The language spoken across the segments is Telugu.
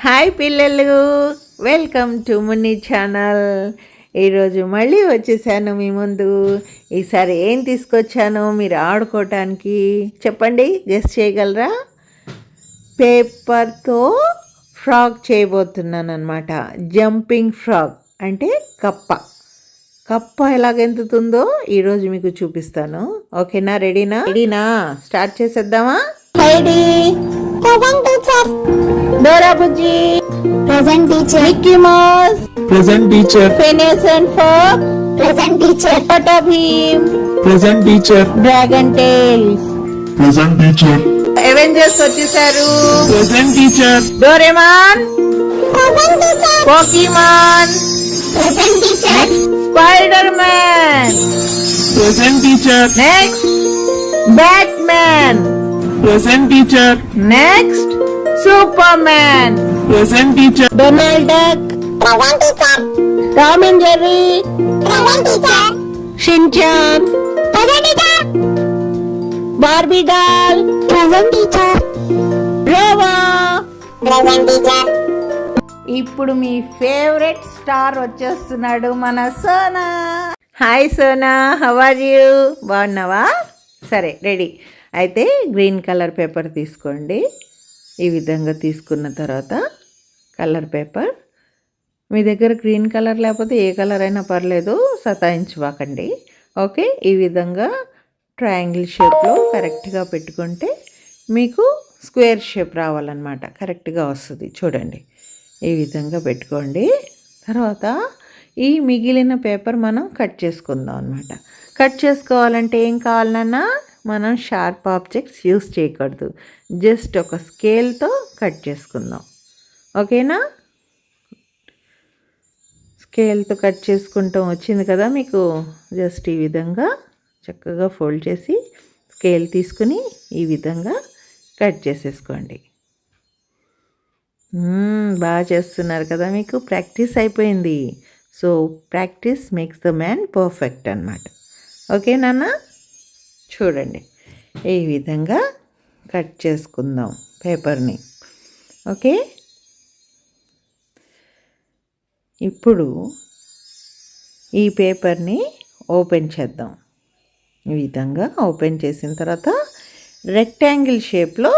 హాయ్ పిల్లలు, వెల్కమ్ టు మున్ని ఛానల్. ఈరోజు మళ్ళీ వచ్చేసాను మీ ముందు. ఈసారి ఏం తీసుకొచ్చానో మీరు ఆడుకోవటానికి చెప్పండి, గెస్ చేయగలరా? పేపర్తో ఫ్రాక్ చేయబోతున్నాను అనమాట. జంపింగ్ ఫ్రాక్ అంటే కప్ప ఎలాగెంతుతుందో ఈరోజు మీకు చూపిస్తాను. ఓకేనా? రెడీనా? స్టార్ట్ చేసేద్దామా? Present teacher. Dora Bujji. Present teacher. Mickey Mouse. Present teacher. Phineas and Ferb. Present teacher. Pata Bheem. Present teacher. Dragon Tales. Present teacher. Avengers వచ్చేసారు. Present teacher. Doraemon. Present teacher. Pokemon. Present teacher. Spider-Man. Present teacher. Next, Batman. Present teacher. Next, Superman. Present teacher. Donald Duck. Present teacher. Tom and Jerry. Present teacher. Shin-chan. Present teacher. Barbie doll. Present teacher. Robo. Present teacher. ఇప్పుడు మీ ఫేవరెట్ స్టార్ వచ్చేస్తున్నాడు, మన Sona. Hi Sona, how are you? బాగున్నావా? సరే, రెడీ. అయితే గ్రీన్ కలర్ పేపర్ తీసుకోండి. ఈ విధంగా తీసుకున్న తర్వాత కలర్ పేపర్, మీ దగ్గర గ్రీన్ కలర్ లేకపోతే ఏ కలర్ అయినా పర్లేదు, సతాయించవాకండి. ఓకే, ఈ విధంగా ట్రయాంగిల్ షేప్లో కరెక్ట్గా పెట్టుకుంటే మీకు స్క్వేర్ షేప్ రావాలన్నమాట. కరెక్ట్గా వస్తుంది. చూడండి, ఈ విధంగా పెట్టుకోండి. తర్వాత ఈ మిగిలిన పేపర్ మనం కట్ చేసుకుందాం అనమాట. కట్ చేసుకోవాలంటే ఏం కావాలన్నా మనం షార్ప్ ఆబ్జెక్ట్స్ యూస్ చేయకూడదు, జస్ట్ ఒక స్కేల్తో కట్ చేసుకుందాం. ఓకేనా? స్కేల్తో కట్ చేసుకుంటాం వచ్చింది కదా మీకు. జస్ట్ ఈ విధంగా చక్కగా ఫోల్డ్ చేసి స్కేల్ తీసుకుని ఈ విధంగా కట్ చేసేసుకోండి. బాగా చేస్తున్నారు కదా, మీకు ప్రాక్టీస్ అయిపోయింది. So practice makes the man perfect అన్నమాట. ఓకే నాన్న, చూడండి ఈ విధంగా కట్ చేసుకుందాం పేపర్ని. ఓకే, ఇప్పుడు ఈ పేపర్ని ఓపెన్ చేద్దాం. ఈ విధంగా ఓపెన్ చేసిన తర్వాత రెక్టాంగిల్ షేప్లో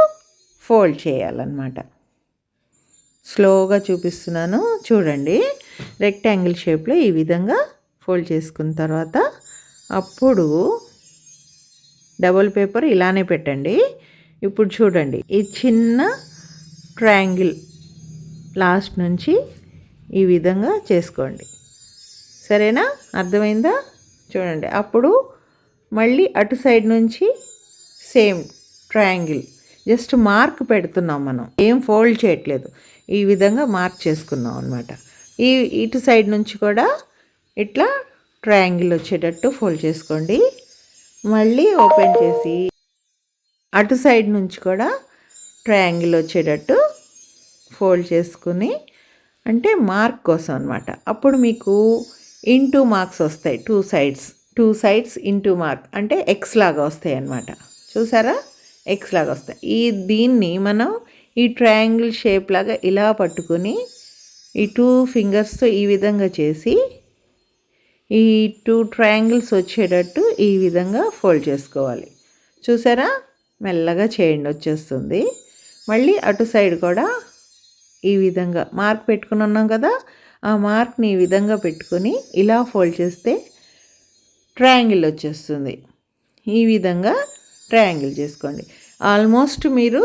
ఫోల్డ్ చేయాలన్నమాట. స్లోగా చూపిస్తున్నాను, చూడండి. రెక్టాంగిల్ షేప్లో ఈ విధంగా ఫోల్డ్ చేసుకున్న తర్వాత అప్పుడు డబుల్ పేపర్ ఇలానే పెట్టండి. ఇప్పుడు చూడండి, ఈ చిన్న ట్రయాంగిల్ లాస్ట్ నుంచి ఈ విధంగా చేసుకోండి. సరేనా? అర్థమైందా? చూడండి, అప్పుడు మళ్ళీ అటు సైడ్ నుంచి సేమ్ ట్రయాంగిల్, జస్ట్ మార్క్ పెడుతున్నాం మనం, ఏం ఫోల్డ్ చేయట్లేదు. ఈ విధంగా మార్క్ చేసుకున్నాం అనమాట. ఇటు సైడ్ నుంచి కూడా ఇట్లా ట్రయాంగిల్ వచ్చేటట్టు ఫోల్డ్ చేసుకోండి. మళ్ళీ ఓపెన్ చేసి అటు సైడ్ నుంచి కూడా ట్రయాంగిల్ వచ్చేటట్టు ఫోల్డ్ చేసుకుని, అంటే మార్క్ కోసం అనమాట. అప్పుడు మీకు ఇంటూ మార్క్స్ వస్తాయి. టూ సైడ్స్ ఇంటూ మార్క్ అంటే ఎక్స్ లాగా వస్తాయి అన్నమాట. చూసారా? ఎక్స్ లాగా వస్తాయి. దీన్ని మనం ఈ ట్రయాంగిల్ షేప్ లాగా ఇలా పట్టుకొని ఈ 2 ఫింగర్స్తో ఈ విధంగా చేసి ఈ 2 ట్రయాంగిల్స్ వచ్చేటట్టు ఈ విధంగా ఫోల్డ్ చేసుకోవాలి. చూసారా? మెల్లగా చేయండి, వచ్చేస్తుంది. మళ్ళీ అటు సైడ్ కూడా ఈ విధంగా మార్క్ పెట్టుకుని ఉన్నాం కదా, ఆ మార్క్ని ఈ విధంగా పెట్టుకొని ఇలా ఫోల్డ్ చేస్తే ట్రయాంగిల్ వచ్చేస్తుంది. ఈ విధంగా ట్రయాంగిల్ చేసుకోండి. ఆల్మోస్ట్ మీరు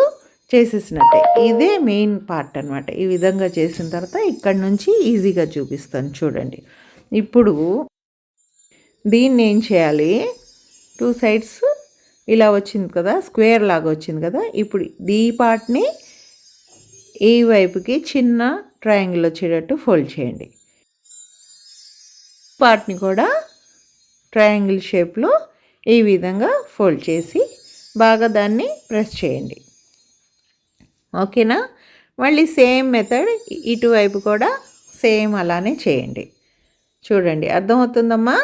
చేసేసినట్టే. ఇదే మెయిన్ పార్ట్ అనమాట. ఈ విధంగా చేసిన తర్వాత ఇక్కడ నుంచి ఈజీగా చూపిస్తాను, చూడండి. ఇప్పుడు దీన్ని ఏం చేయాలి, 2 సైడ్స్ ఇలా వచ్చింది కదా, స్క్వేర్ లాగా వచ్చింది కదా. ఇప్పుడు ఈ పార్ట్ని ఈ వైపుకి చిన్న ట్రయాంగిల్ వచ్చేటట్టు ఫోల్డ్ చేయండి. పార్ట్ని కూడా ట్రయాంగిల్ షేప్లో ఈ విధంగా ఫోల్డ్ చేసి బాగా దాన్ని ప్రెస్ చేయండి. ఓకేనా? మళ్ళీ సేమ్ మెథడ్ ఇటువైపు కూడా సేమ్ అలానే చేయండి. చూడండి, అర్థమవుతుందమ్మా?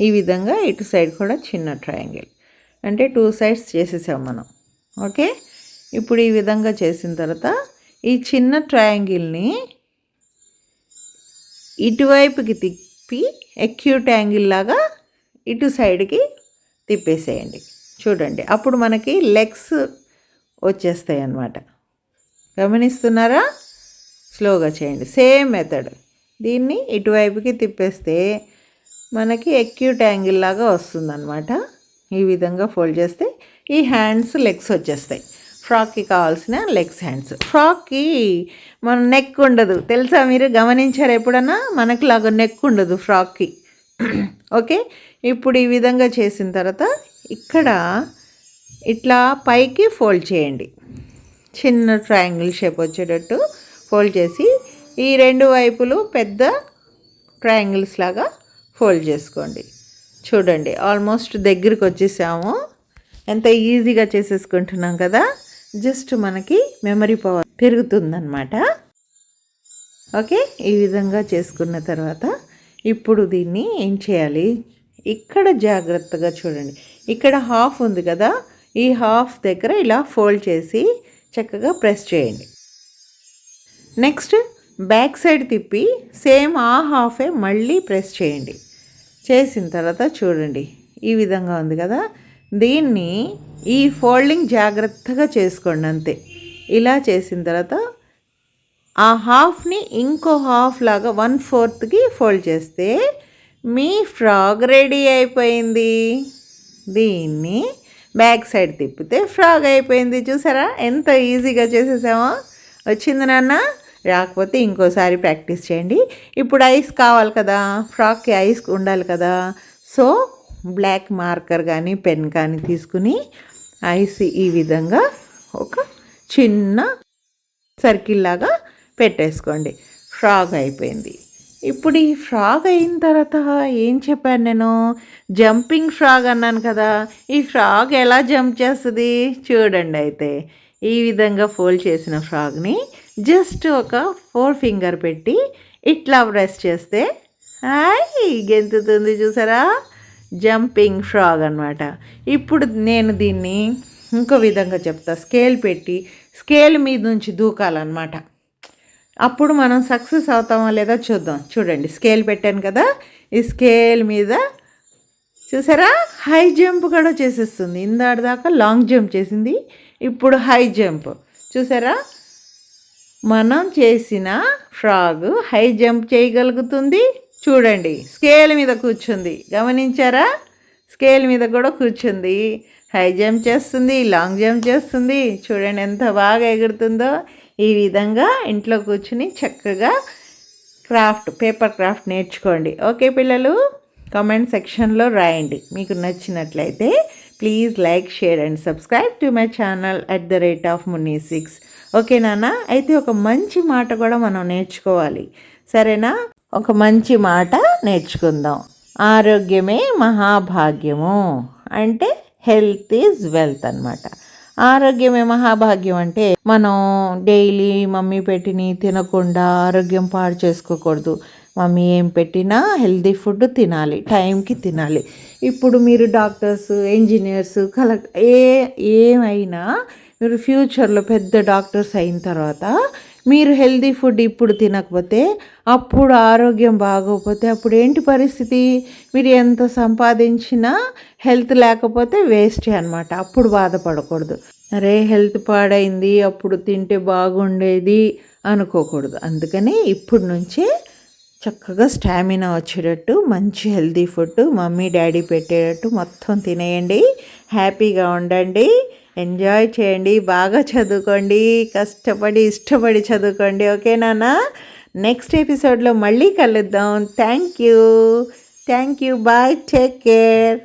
ఈ విధంగా ఇటు సైడ్ కూడా చిన్న ట్రయాంగిల్, అంటే 2 సైడ్స్ చేసేసాం మనం. ఓకే, ఇప్పుడు ఈ విధంగా చేసిన తర్వాత ఈ చిన్న ట్రయాంగిల్ని ఇటువైపుకి తిప్పి అక్యూట్ యాంగిల్ లాగా ఇటు సైడ్కి తిప్పేసేయండి. చూడండి, అప్పుడు మనకి లెగ్స్ వచ్చేస్తాయి అన్నమాట. గమనిస్తున్నారా? స్లోగా చేయండి. Same method. దీన్ని ఇటువైపుకి తిప్పేస్తే మనకి అక్యూట్ యాంగిల్ లాగా వస్తుందన్నమాట. ఈ విధంగా ఫోల్డ్ చేస్తే ఈ హ్యాండ్స్ లెగ్స్ వచ్చేస్తాయి. ఫ్రాక్కి కావాల్సిన లెగ్స్ హ్యాండ్స్. ఫ్రాక్కి మన నెక్ ఉండదు, తెలుసా? మీరు గమనించారు ఎప్పుడన్నా? మనకి లాగా నెక్ ఉండదు ఫ్రాక్కి. ఓకే, ఇప్పుడు ఈ విధంగా చేసిన తర్వాత ఇక్కడ ఇట్లా పైకి ఫోల్డ్ చేయండి. చిన్న ట్రయాంగిల్ షేప్ వచ్చేటట్టు ఫోల్డ్ చేసి ఈ రెండు వైపులు పెద్ద ట్రయాంగిల్స్ లాగా ఫోల్డ్ చేసుకోండి. చూడండి, ఆల్మోస్ట్ దగ్గరికి వచ్చేసాము. ఎంత ఈజీగా చేసేసుకుంటున్నాం కదా. జస్ట్ మనకి మెమరీ పవర్ పెరుగుతుందన్నమాట. ఓకే, ఈ విధంగా చేసుకున్న తర్వాత ఇప్పుడు దీన్ని ఏం చేయాలి? ఇక్కడ జాగ్రత్తగా చూడండి, ఇక్కడ హాఫ్ ఉంది కదా, ఈ హాఫ్ దగ్గర ఇలా ఫోల్డ్ చేసి చక్కగా ప్రెస్ చేయండి. నెక్స్ట్ బ్యాక్ సైడ్ తిప్పి సేమ్ ఆ హాఫే మళ్ళీ ప్రెస్ చేయండి. చేసిన తర్వాత చూడండి, ఈ విధంగా ఉంది కదా. దీన్ని ఈ ఫోల్డింగ్ జాగ్రత్తగా చేసుకోండి అంతే. ఇలా చేసిన తర్వాత ఆ హాఫ్ని ఇంకో హాఫ్ లాగా 1/4కి ఫోల్డ్ చేస్తే మీ ఫ్రాక్ రెడీ అయిపోయింది. దీన్ని బ్యాక్ సైడ్ తిప్పితే ఫ్రాక్ అయిపోయింది. చూసారా ఎంత ఈజీగా చేసేసామో? వచ్చింది నాన్న? రాకపోతే ఇంకోసారి ప్రాక్టీస్ చేయండి. ఇప్పుడు ఐస్ కావాలి కదా, ఫ్రాక్కి ఐస్ ఉండాలి కదా. సో బ్లాక్ మార్కర్ కానీ పెన్ కానీ తీసుకుని ఐస్ ఈ విధంగా ఒక చిన్న సర్కిల్ లాగా పెట్టేసుకోండి. ఫ్రాక్ అయిపోయింది. ఇప్పుడు ఈ ఫ్రాక్ అయిన తర్వాత ఏం చెప్పాను నేను? జంపింగ్ ఫ్రాక్ అన్నాను కదా. ఈ ఫ్రాక్ ఎలా జంప్ చేస్తుంది చూడండి. అయితే ఈ విధంగా ఫోల్డ్ చేసిన ఫ్రాక్ని జస్ట్ ఒక 4 ఫింగర్ పెట్టి ఇట్లా ప్రెస్ చేస్తే గెంతుతుంది. చూసారా? జంపింగ్ ఫ్రాక్ అన్నమాట. ఇప్పుడు నేను దీన్ని ఇంకో విధంగా చెప్తా. స్కేల్ పెట్టి స్కేల్ మీద నుంచి దూకాలన్నమాట. అప్పుడు మనం సక్సెస్ అవుతామా లేదా చూద్దాం. చూడండి, స్కేల్ పెట్టాను కదా, ఈ స్కేల్ మీద చూసారా హై జంప్ కూడా చేసేస్తుంది. ఇందాక లాంగ్ జంప్ చేసింది, ఇప్పుడు హై జంప్. చూసారా? మనం చేసిన ఫ్రాగ్ హై జంప్ చేయగలుగుతుంది. చూడండి, స్కేల్ మీద కూర్చుంది. గమనించారా? స్కేల్ మీద కూడా కూర్చుంది. హై జంప్ చేస్తుంది, లాంగ్ జంప్ చేస్తుంది. చూడండి ఎంత బాగా ఎగురుతుందో. ఈ విధంగా ఇంట్లో కూర్చుని చక్కగా పేపర్ క్రాఫ్ట్ నేర్చుకోండి. ఓకే పిల్లలు, కామెంట్ సెక్షన్లో రాయండి. మీకు నచ్చినట్లయితే please like, share and subscribe to my channel @Munni6. Okay నాన్న? అయితే ఒక మంచి మాట కూడా మనం నేర్చుకోవాలి, సరేనా? ఒక మంచి మాట నేర్చుకుందాం. ఆరోగ్యమే మహాభాగ్యము అంటే హెల్త్ ఈజ్ వెల్త్ అన్నమాట. ఆరోగ్యమే మహాభాగ్యం అంటే మనం డైలీ మమ్మీ పెట్టిని తినకుండా ఆరోగ్యం పాడు చేసుకోకూడదు. మమ్మీ ఏం పెట్టినా హెల్తీ ఫుడ్ తినాలి, టైంకి తినాలి. ఇప్పుడు మీరు డాక్టర్స్, ఇంజనీర్స్, ఏమైనా మీరు ఫ్యూచర్లో పెద్ద డాక్టర్స్ అయిన తర్వాత మీరు హెల్తీ ఫుడ్ ఇప్పుడు తినకపోతే, అప్పుడు ఆరోగ్యం బాగోకపోతే అప్పుడు ఏంటి పరిస్థితి? మీరు ఎంత సంపాదించినా హెల్త్ లేకపోతే వేస్టే అనమాట. అప్పుడు బాధపడకూడదు. అరే హెల్త్ పాడైంది, అప్పుడు తింటే బాగుండేది అనుకోకూడదు. అందుకని ఇప్పటి నుంచే చక్కగా స్టామినా వచ్చేటట్టు మంచి హెల్తీ ఫుడ్ మమ్మీ డాడీ పెట్టేటట్టు మొత్తం తినేయండి. హ్యాపీగా ఉండండి, ఎంజాయ్ చేయండి, బాగా చదువుకోండి, కష్టపడి ఇష్టపడి చదువుకోండి. ఓకే నాన్న? నెక్స్ట్ ఎపిసోడ్లో మళ్ళీ కలుద్దాం. Thank you. Bye, take care.